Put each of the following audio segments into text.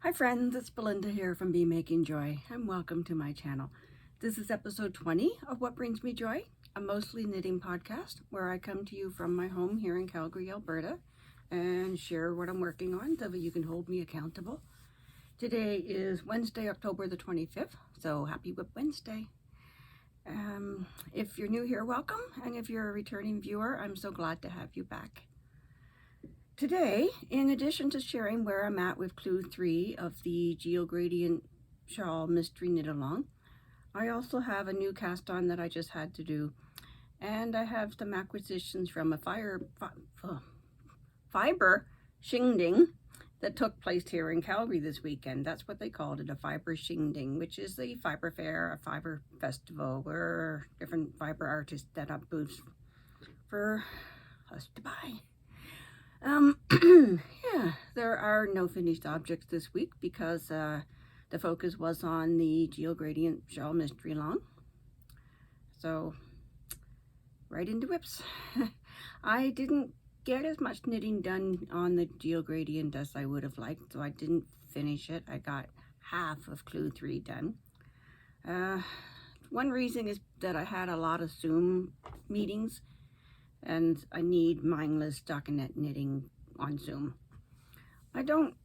Hi friends, it's Belinda here from Be Making Joy, and welcome to my channel. This is episode 20 of What Brings Me Joy, a mostly knitting podcast where I come to you from my home here in Calgary, Alberta, and share what I'm working on so that you can hold me accountable. Today is Wednesday, October the 25th, so happy Whip Wednesday. If you're new here, welcome, and if you're a returning viewer, I'm so glad to have you back. Today, in addition to sharing where I'm at with Clue 3 of the Geogradient Shawl Mystery Knit Along, I also have a new cast on that I just had to do, and I have some acquisitions from a fiber shindig that took place here in Calgary this weekend. That's what they called it, a fiber shindig, which is a fiber fair, a fiber festival where different fiber artists set up booths for us to buy. Yeah, there are no finished objects this week because the focus was on the Geogradient Shawl Mystery Long. So, right into whips. I didn't get as much knitting done on the Geogradient as I would have liked, so I didn't finish it. I got half of Clue 3 done. One reason is that I had a lot of Zoom meetings, and I need mindless stockinette knitting on Zoom. I don't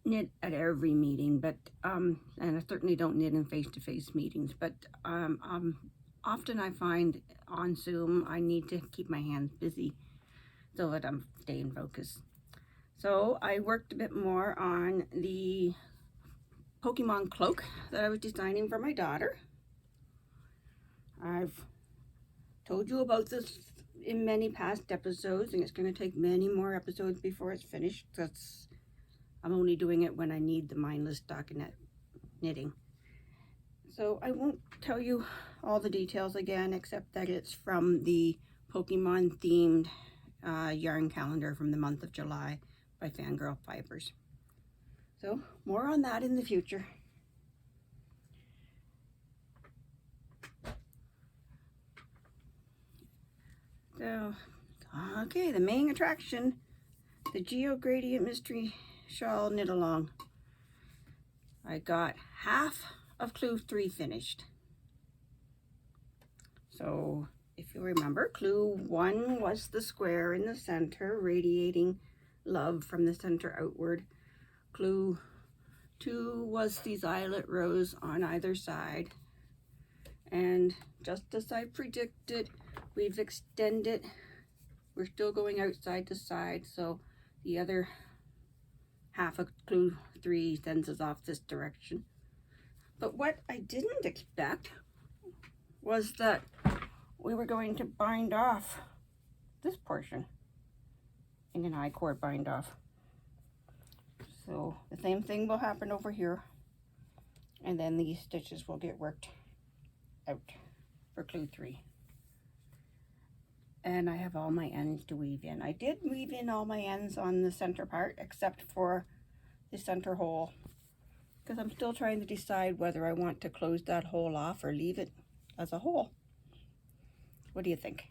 knit at every meeting, but and I certainly don't knit in face-to-face meetings, but often I find on Zoom I need to keep my hands busy so that I'm staying focused. So I worked a bit more on the Pokemon cloak that I was designing for my daughter. I've told you about this in many past episodes, and it's going to take many more episodes before it's finished. I'm only doing it when I need the mindless stockinette knitting. So I won't tell you all the details again, except that it's from the Pokemon themed yarn calendar from the month of July by Fangirl Fibers. So more on that in the future. So, okay, the main attraction, the Geogradient Mystery Shawl Knit Along. I got half of Clue 3 finished. So, if you remember, Clue 1 was the square in the center, radiating love from the center outward. Clue 2 was these eyelet rows on either side. And just as I predicted, we've extended. We're still going outside to side, so the other half of Clue 3 sends us off this direction. But what I didn't expect was that we were going to bind off this portion in an I-cord bind off. So the same thing will happen over here, and then these stitches will get worked out for Clue 3. And I have all my ends to weave in. I did weave in all my ends on the center part, except for the center hole, because I'm still trying to decide whether I want to close that hole off or leave it as a hole. What do you think?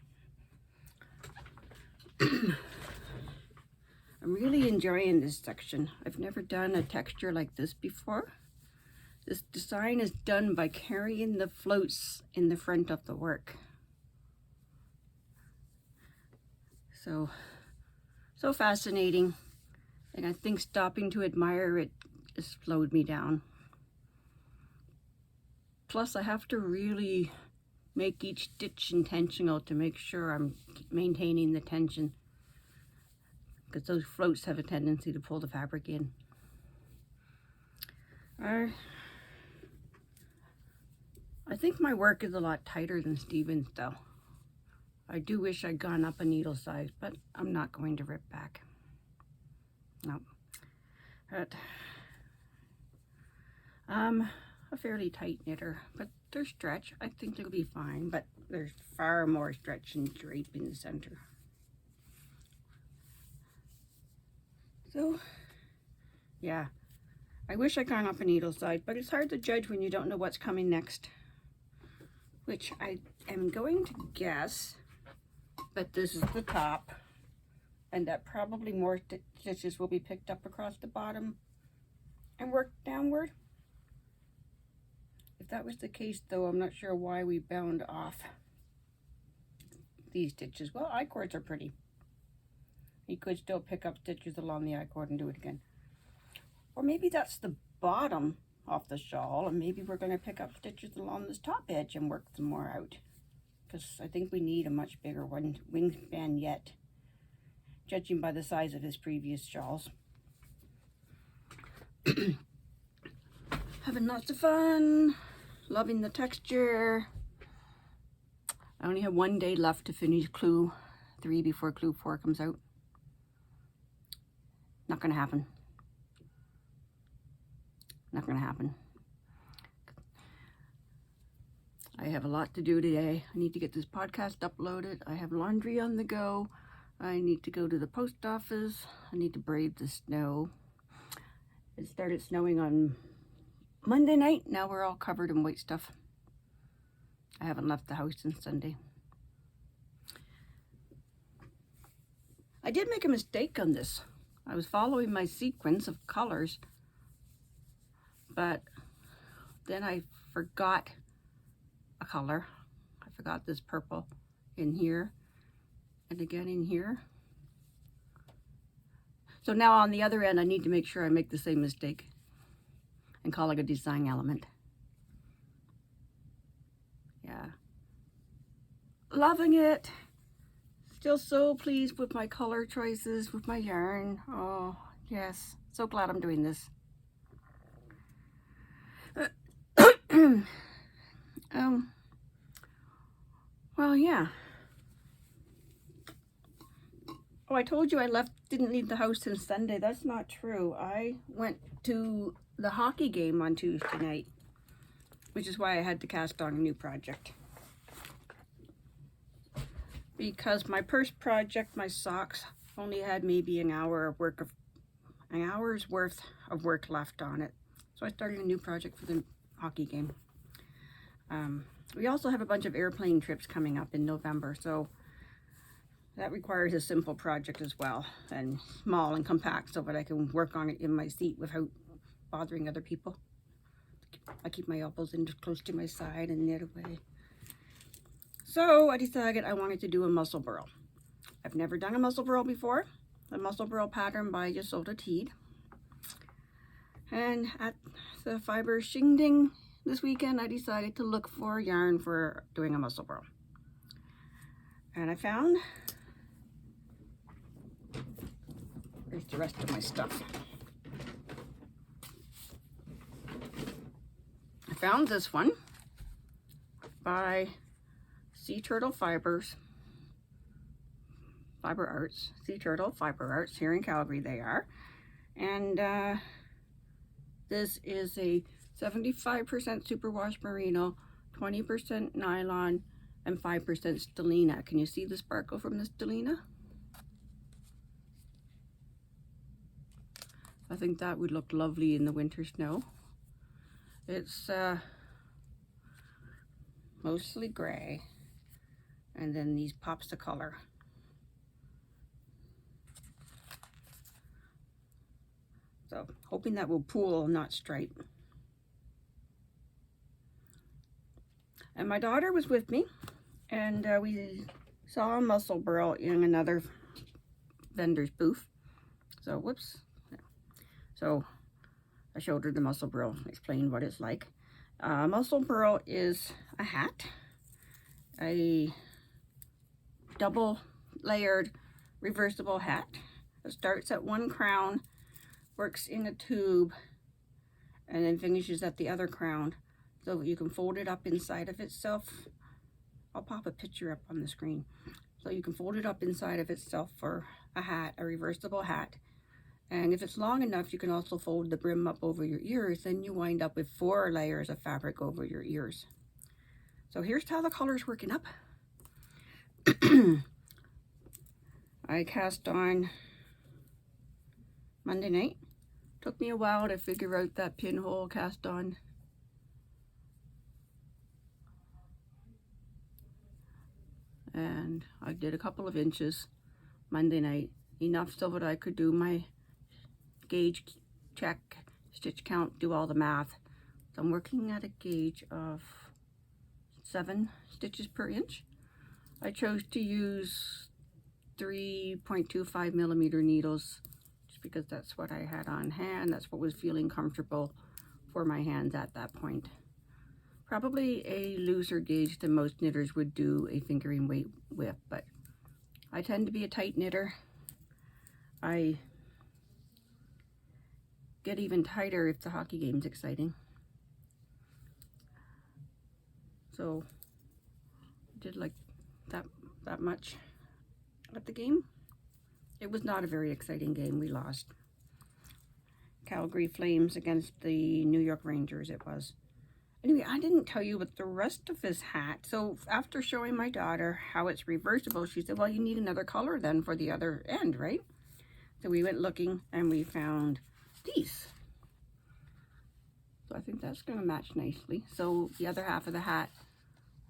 I'm really enjoying this section. I've never done a texture like this before. This design is done by carrying the floats in the front of the work. So fascinating, and I think stopping to admire it has slowed me down. Plus, I have to really make each stitch intentional to make sure I'm maintaining the tension, because those floats have a tendency to pull the fabric in. I think my work is a lot tighter than Steven's though. I do wish I'd gone up a needle size, but I'm not going to rip back. No. But I'm a fairly tight knitter, but there's stretch. I think it'll be fine, but there's far more stretch and drape in the center. So, yeah. I wish I'd gone up a needle size, but it's hard to judge when you don't know what's coming next. Which I am going to guess that this is the top, and that probably more stitches will be picked up across the bottom, and work downward. If that was the case though, I'm not sure why we bound off these stitches. Well, I-cords are pretty. You could still pick up stitches along the I-cord and do it again. Or maybe that's the bottom off the shawl, and maybe we're going to pick up stitches along this top edge and work them more out. Because I think we need a much bigger wingspan yet, judging by the size of his previous shawls. Having lots of fun, loving the texture. I only have 1 day left to finish Clue 3 before Clue 4 comes out. Not gonna happen. Not gonna happen. I have a lot to do today. I need to get this podcast uploaded. I have laundry on the go. I need to go to the post office. I need to brave the snow. It started snowing on Monday night. Now we're all covered in white stuff. I haven't left the house since Sunday. I did make a mistake on this. I was following my sequence of colors, but then I forgot a color. I forgot this purple in here and again in here. So now on the other end, I need to make sure I make the same mistake and call it a design element. Yeah. Loving it. Still so pleased with my color choices, with my yarn. Oh, yes. So glad I'm doing this. Well, yeah. Oh, I told you I didn't leave the house since Sunday. That's not true. I went to the hockey game on Tuesday night, which is why I had to cast on a new project. Because my first project, my socks, only had maybe an hour's worth of work left on it. So I started a new project for the hockey game. We also have a bunch of airplane trips coming up in November, so that requires a simple project as well, and small and compact so that I can work on it in my seat without bothering other people. I keep my elbows in close to my side and knit away. So I decided I wanted to do a muscle burl. I've never done a muscle burl before. A muscle burl pattern by Yasota Teed. And at the Fiber Shindig this weekend, I decided to look for yarn for doing a muscle burl. And I found, here's the rest of my stuff. I found this one by Sea Turtle Fiber Arts. Sea Turtle Fiber Arts, here in Calgary they are. And this is a 75% superwash merino, 20% nylon, and 5% stellina. Can you see the sparkle from the stellina? I think that would look lovely in the winter snow. It's mostly gray, and then these pops of color. So hoping that will pool, not stripe. And my daughter was with me, and we saw a muscle burl in another vendor's booth. So whoops. So I showed her the muscle burl, explained what it's like. Muscle burl is a hat, a double layered reversible hat. It starts at one crown, works in a tube, and then finishes at the other crown. So you can fold it up inside of itself. I'll pop a picture up on the screen. So you can fold it up inside of itself for a hat, a reversible hat. And if it's long enough, you can also fold the brim up over your ears. Then you wind up with 4 layers of fabric over your ears. So here's how the color's working up. I cast on Monday night. Took me a while to figure out that pinhole cast on. And I did a couple of inches Monday night, enough so that I could do my gauge check, stitch count, do all the math. So I'm working at a gauge of 7 stitches per inch. I chose to use 3.25 millimeter needles just because that's what I had on hand. That's what was feeling comfortable for my hands at that point. Probably a looser gauge than most knitters would do a fingering weight with, but I tend to be a tight knitter. I get even tighter if the hockey game's exciting. So I did like that much at the game. It was not a very exciting game. We lost. Calgary Flames against the New York Rangers it was. Anyway, I didn't tell you about the rest of his hat. So after showing my daughter how it's reversible, she said, well, you need another color then for the other end, right? So we went looking and we found these. So I think that's going to match nicely. So the other half of the hat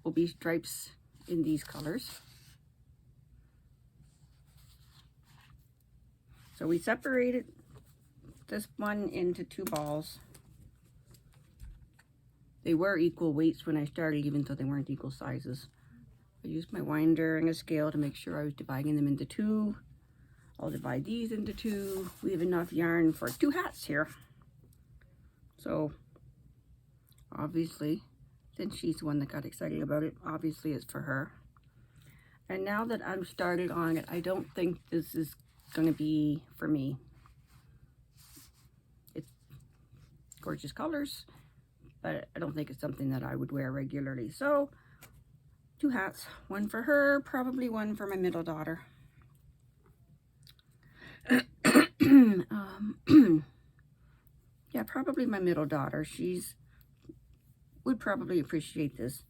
will be stripes in these colors. So we separated this one into 2 balls. They were equal weights when I started, even though they weren't equal sizes. I used my winder and a scale to make sure I was dividing them into 2. I'll divide these into 2. We have enough yarn for 2 hats here. So obviously, since she's the one that got excited about it, obviously it's for her. And now that I'm started on it, I don't think this is going to be for me. It's gorgeous colors, but I don't think it's something that I would wear regularly. So 2 hats, one for her, probably one for my middle daughter. Yeah, probably my middle daughter. Would probably appreciate this.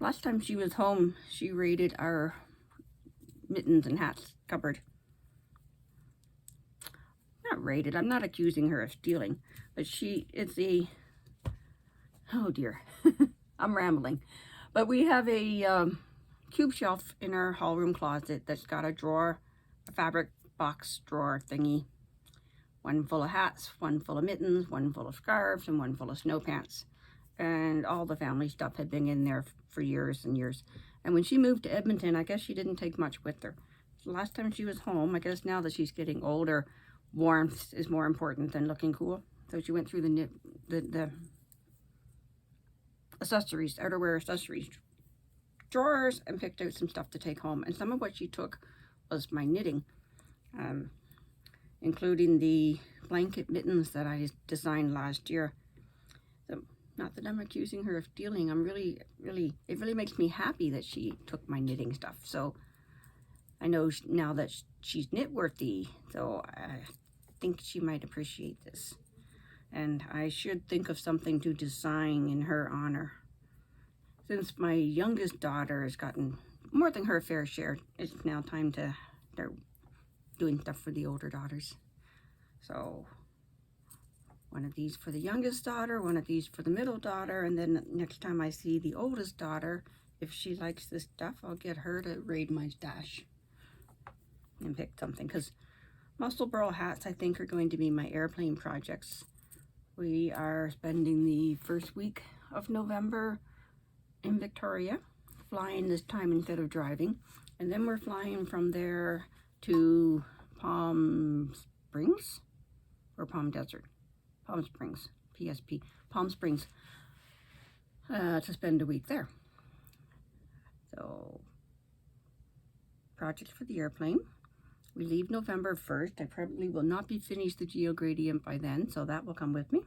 Last time she was home, she raided our mittens and hats cupboard. Not raided, I'm not accusing her of stealing, but oh dear, I'm rambling. But we have a cube shelf in our hall room closet that's got a drawer, a fabric box drawer thingy. One full of hats, one full of mittens, one full of scarves, and one full of snow pants. And all the family stuff had been in there for years and years. And when she moved to Edmonton, I guess she didn't take much with her. The last time she was home, I guess now that she's getting older, warmth is more important than looking cool. So she went through the accessories, outerwear accessories drawers, and picked out some stuff to take home. And some of what she took was my knitting, including the blanket mittens that I designed last year. So not that I'm accusing her of stealing. I'm it really makes me happy that she took my knitting stuff. So I know now that she's knit worthy, so I think she might appreciate this. And I should think of something to design in her honor. Since my youngest daughter has gotten more than her fair share, it's now time to start doing stuff for the older daughters. So one of these for the youngest daughter, one of these for the middle daughter, and then next time I see the oldest daughter, if she likes this stuff, I'll get her to raid my stash and pick something. Because Muscle Burl hats, I think, are going to be my airplane projects. We are spending the first week of November in Victoria, flying this time instead of driving. And then we're flying from there to Palm Springs or Palm Desert. Palm Springs, PSP, Palm Springs, to spend a week there. So, project for the airplane. We leave November 1st. I probably will not be finished the geogradient by then, so that will come with me.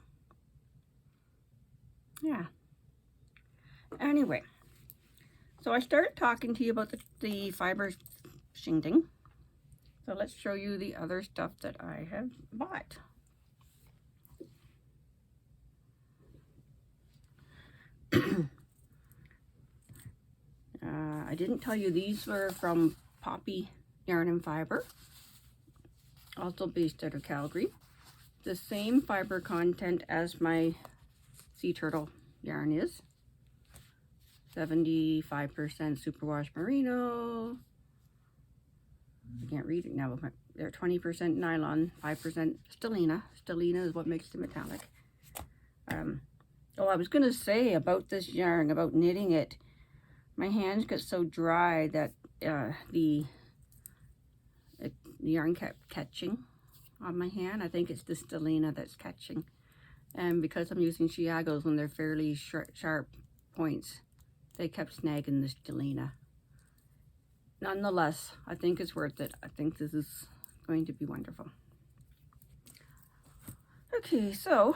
Yeah. Anyway, so I started talking to you about the fiber shingling. So let's show you the other stuff that I have bought. I didn't tell you these were from Poppy Yarn and Fiber, also based out of Calgary. The same fiber content as my sea turtle yarn is. 75% superwash merino. I can't read it now, but they're 20% nylon, 5% stellina. stellina is what makes it metallic. Oh, I was going to say about this yarn, about knitting it. My hands got so dry that the yarn kept catching on my hand. I think it's the stellina that's catching. And because I'm using Chiagos when they're fairly sharp points, they kept snagging the stellina. Nonetheless, I think it's worth it. I think this is going to be wonderful. Okay, so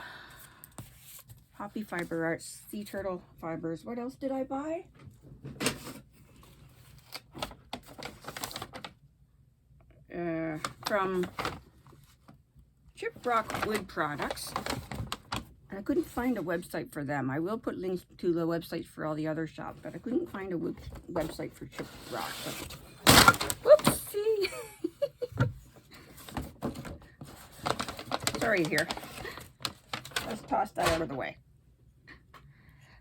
Poppy Fiber Arts, Sea Turtle Fibers. What else did I buy? From Chiprock Wood Products. And I couldn't find a website for them. I will put links to the websites for all the other shops, but I couldn't find a website for Chiprock. Whoopsie! Sorry here. Let's toss that out of the way.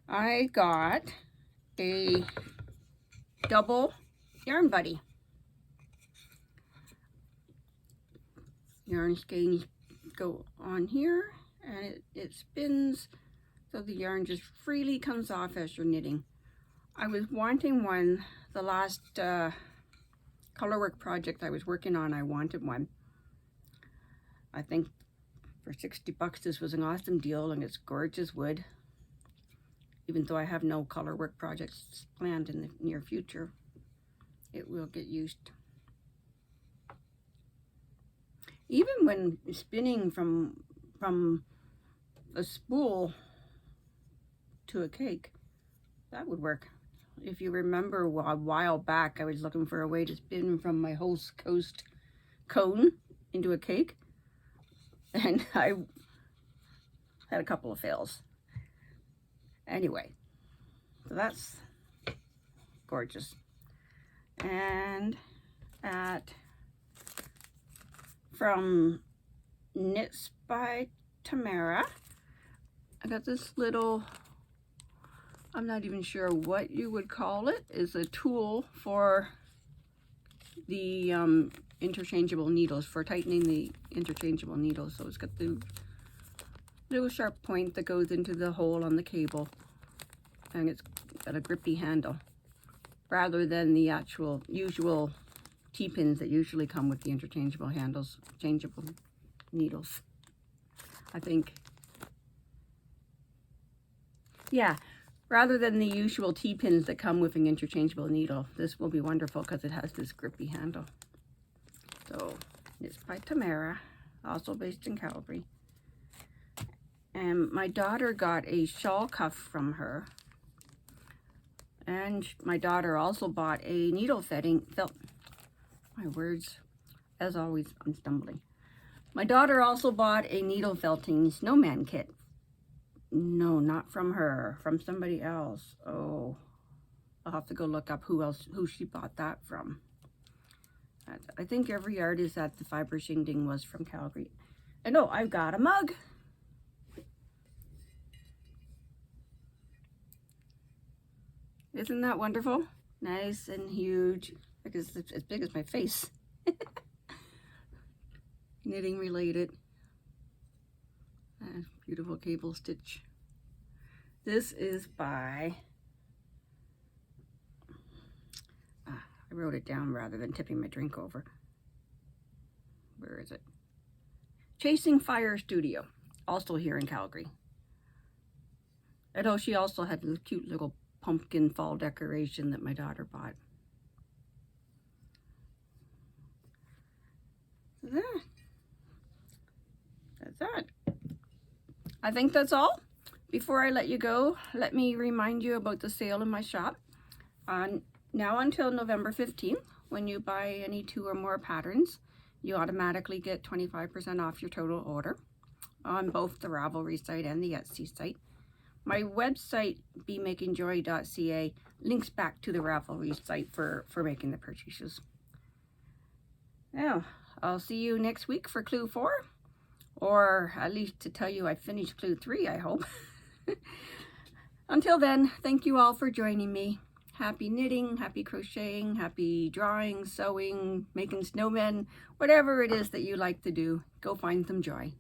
I got a double yarn buddy. Yarn skeins go on here and it spins so the yarn just freely comes off as you're knitting. I was wanting one. The last colorwork project I was working on, I wanted one. I think for 60 bucks this was an awesome deal, and it's gorgeous wood. Even though I have no colorwork projects planned in the near future, it will get used. Even when spinning from a spool to a cake, that would work. If you remember a while back, I was looking for a way to spin from my Host Coast cone into a cake, and I had a couple of fails. Anyway, so that's gorgeous. And from Knits by Tamara, I got this little, I'm not even sure what you would call it, is a tool for the interchangeable needles, for tightening the interchangeable needles. So it's got the little sharp point that goes into the hole on the cable, and it's got a grippy handle rather than the actual usual T-pins that usually come with the interchangeable handles, changeable needles. I think, yeah, rather than the usual T-pins that come with an interchangeable needle, this will be wonderful because it has this grippy handle. So it's by Tamara, also based in Calgary. And my daughter got a shawl cuff from her. And my daughter also bought a needle felt. My words, as always, I'm stumbling. My daughter also bought a needle felting snowman kit. No, not from her, from somebody else. Oh, I'll have to go look up who she bought that from. I think every artist at the Fiber Shindig was from Calgary. And oh, I've got a mug. Isn't that wonderful? Nice and huge, because it's as big as my face. Knitting related. Beautiful cable stitch. This is by, I wrote it down rather than tipping my drink over. Where is it? Chasing Fire Studio, also here in Calgary. And oh, she also had this cute little pumpkin fall decoration that my daughter bought. That's that. I think that's all. Before I let you go, let me remind you about the sale in my shop. Now until November 15th, when you buy any 2 or more patterns, you automatically get 25% off your total order on both the Ravelry site and the Etsy site. My website, bemakingjoy.ca, links back to the Ravelry site for making the purchases. Now, I'll see you next week for Clue 4, or at least to tell you I finished Clue 3, I hope. Until then, thank you all for joining me. Happy knitting, happy crocheting, happy drawing, sewing, making snowmen, whatever it is that you like to do, go find some joy.